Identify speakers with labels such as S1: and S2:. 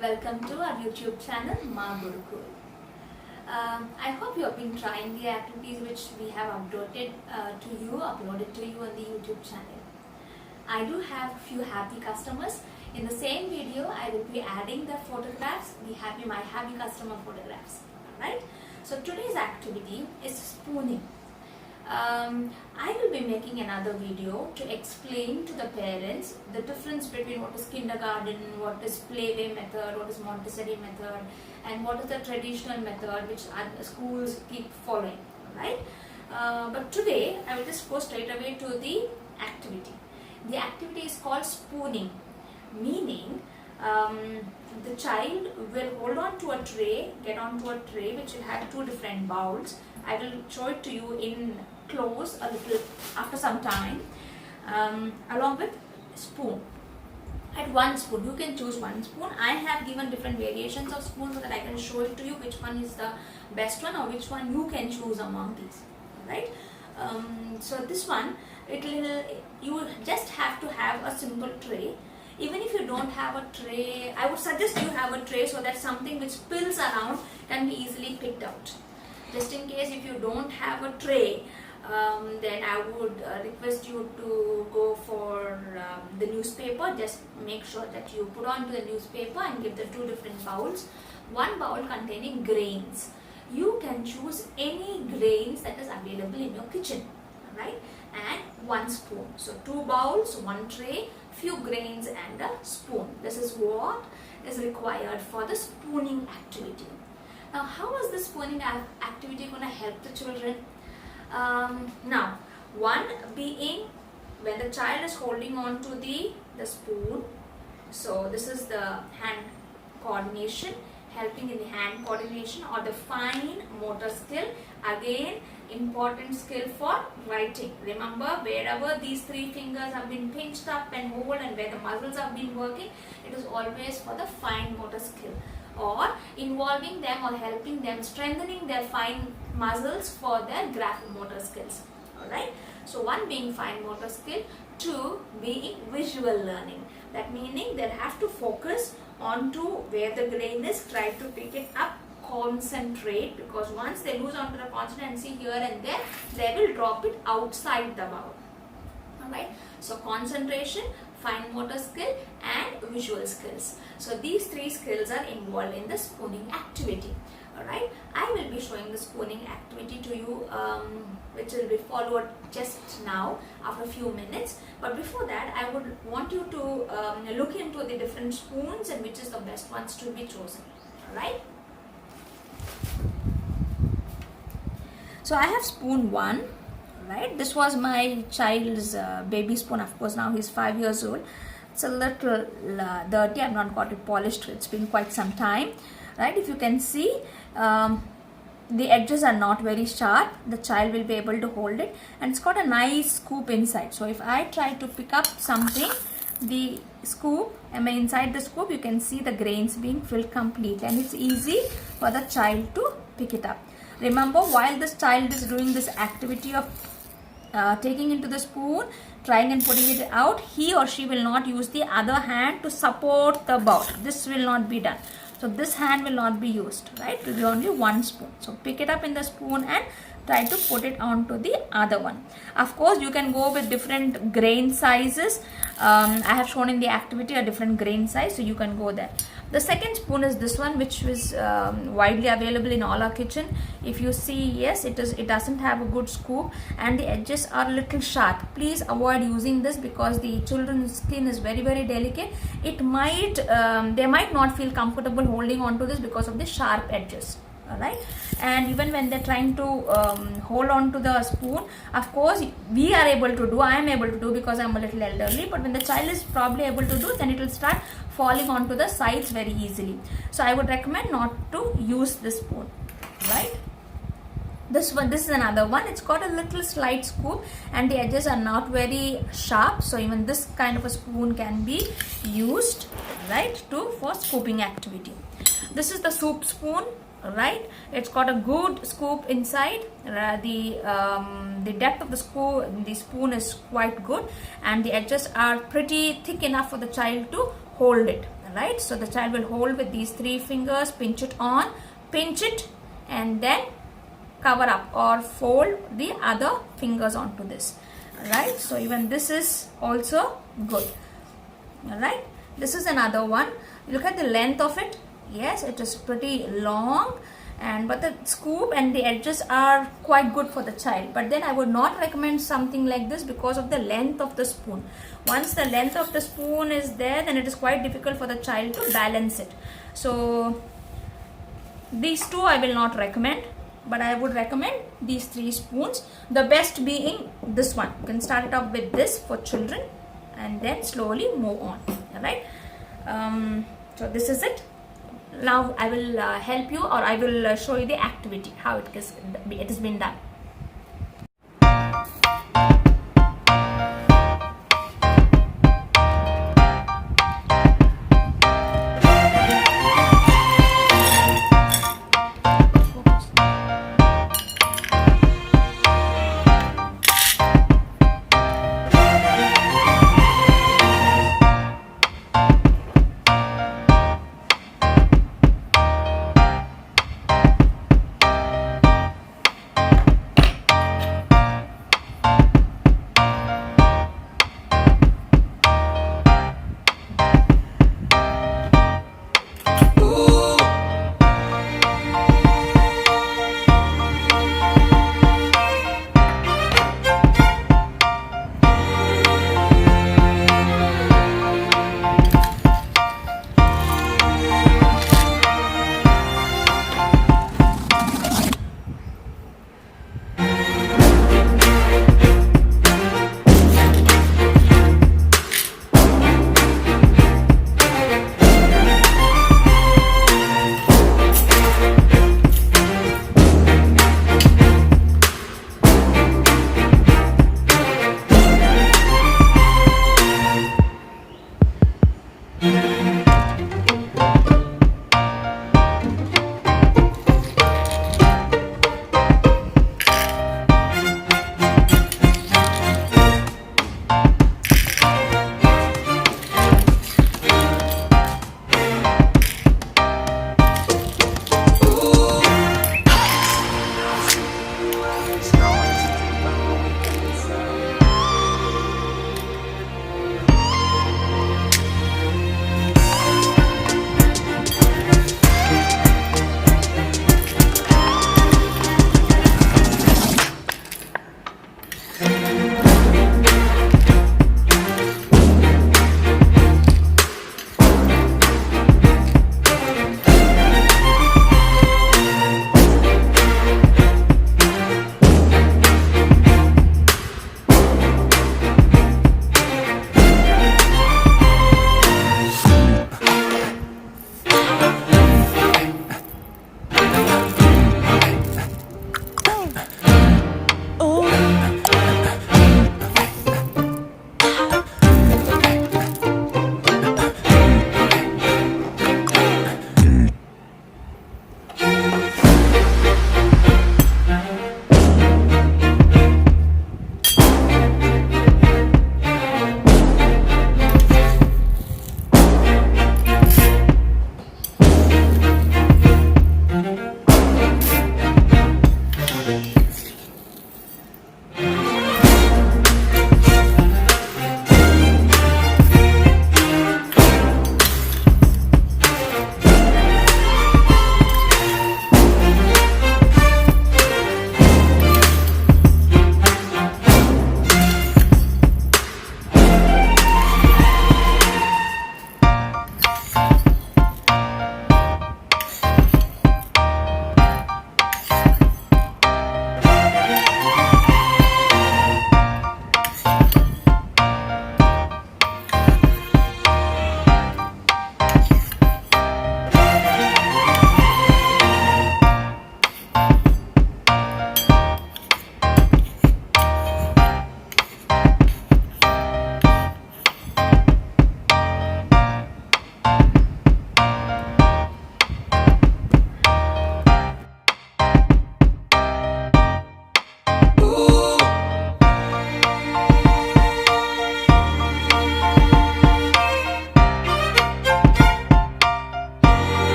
S1: Welcome to our YouTube channel, Ma Gurukul. I hope you have been trying the activities which we have uploaded to you on the YouTube channel. I do have few happy customers. In the same video, I will be adding the photographs, my happy customer photographs. Alright? So today's activity is spooning. I will be making another video to explain to the parents the difference between what is kindergarten, what is playway method, what is Montessori method, and what is the traditional method which schools keep following. Right? But today I will just go straight away to the activity. The activity is called spooning, meaning the child will hold on to a tray, get onto a tray which will have two different bowls. I will show it to you in close a little after some time, along with spoon. At one spoon, you can choose one spoon. I have given different variations of spoon so that I can show it to you which one is the best one or which one you can choose among these. Right? So this one, you just have to have a simple tray. Even if you don't have a tray, I would suggest you have a tray so that something which spills around can be easily picked out. Just in case if you don't have a tray, then I would request you to go for the newspaper. Just make sure that you put onto the newspaper and give the two different bowls. One bowl containing grains. You can choose any grains that is available in your kitchen, right? And one spoon. So two bowls, one tray, few grains and a spoon. This is what is required for the spooning activity. Now, how is the spooning activity going to help the children? Now, one being when the child is holding on to the spoon. So this is the hand coordination, helping in the hand coordination or the fine motor skill. Again, important skill for writing. Remember, wherever these three fingers have been pinched up and hold and where the muscles have been working, it is always for the fine motor skill, or involving them or helping them, strengthening their fine muscles for their graphomotor skills. Alright, so one being fine motor skill, two being visual learning. That meaning they have to focus onto where the grain is, try to pick it up, concentrate, because once they lose onto the consistency here and there, they will drop it outside the bowl. Alright, so concentration, fine motor skill and visual skills. So these three skills are involved in the spooning activity. Alright, I will be showing the spooning activity to you, which will be followed just now after a few minutes. But before that, I would want you to look into the different spoons and which is the best ones to be chosen. Alright. So I have spoon 1. Right, this was my child's baby spoon. Of course, now he's 5 years old. It's a little dirty. I've not got it polished. It's been quite some time. Right, if you can see, the edges are not very sharp. The child will be able to hold it, and it's got a nice scoop inside. So if I try to pick up something, the scoop, inside the scoop, you can see the grains being filled complete, and it's easy for the child to pick it up. Remember, while this child is doing this activity of taking into the spoon, trying and putting it out, he or she will not use the other hand to support the bowl. This will not be done. So this hand will not be used, right? It will be only one spoon. So pick it up in the spoon and try to put it onto the other one. Of course, you can go with different grain sizes. I have shown in the activity a different grain size, so you can go there. The second spoon is this one, which is widely available in all our kitchen. If you see, yes, it doesn't have a good scoop and the edges are a little sharp. Please avoid using this because the children's skin is very, very delicate. It might they might not feel comfortable holding on to this because of the sharp edges. Alright, and even when they're trying to hold on to the spoon, of course we are able to do, I am able to do because I'm a little elderly, but when the child is probably able to do, then it will start falling onto the sides very easily. So I would recommend not to use this spoon. Right, this is another one. It's got a little slight scoop and the edges are not very sharp, so even this kind of a spoon can be used, right, for scooping activity. This is the soup spoon. Right, it's got a good scoop inside. The depth of the spoon is quite good, and the edges are pretty thick enough for the child to hold it. Alright, so the child will hold with these 3 fingers, pinch it on, pinch it, and then cover up or fold the other fingers onto this. Alright, so even this is also good. Alright, this is another one. Look at the length of it. Yes, it is pretty long, but the scoop and the edges are quite good for the child. But then I would not recommend something like this because of the length of the spoon. Once the length of the spoon is there, then it is quite difficult for the child to balance it. So these 2 I will not recommend, but I would recommend these 3 spoons. The best being this one. You can start it off with this for children and then slowly move on. Alright, so this is it. Now I will help you, or I will show you the activity, how it has been done.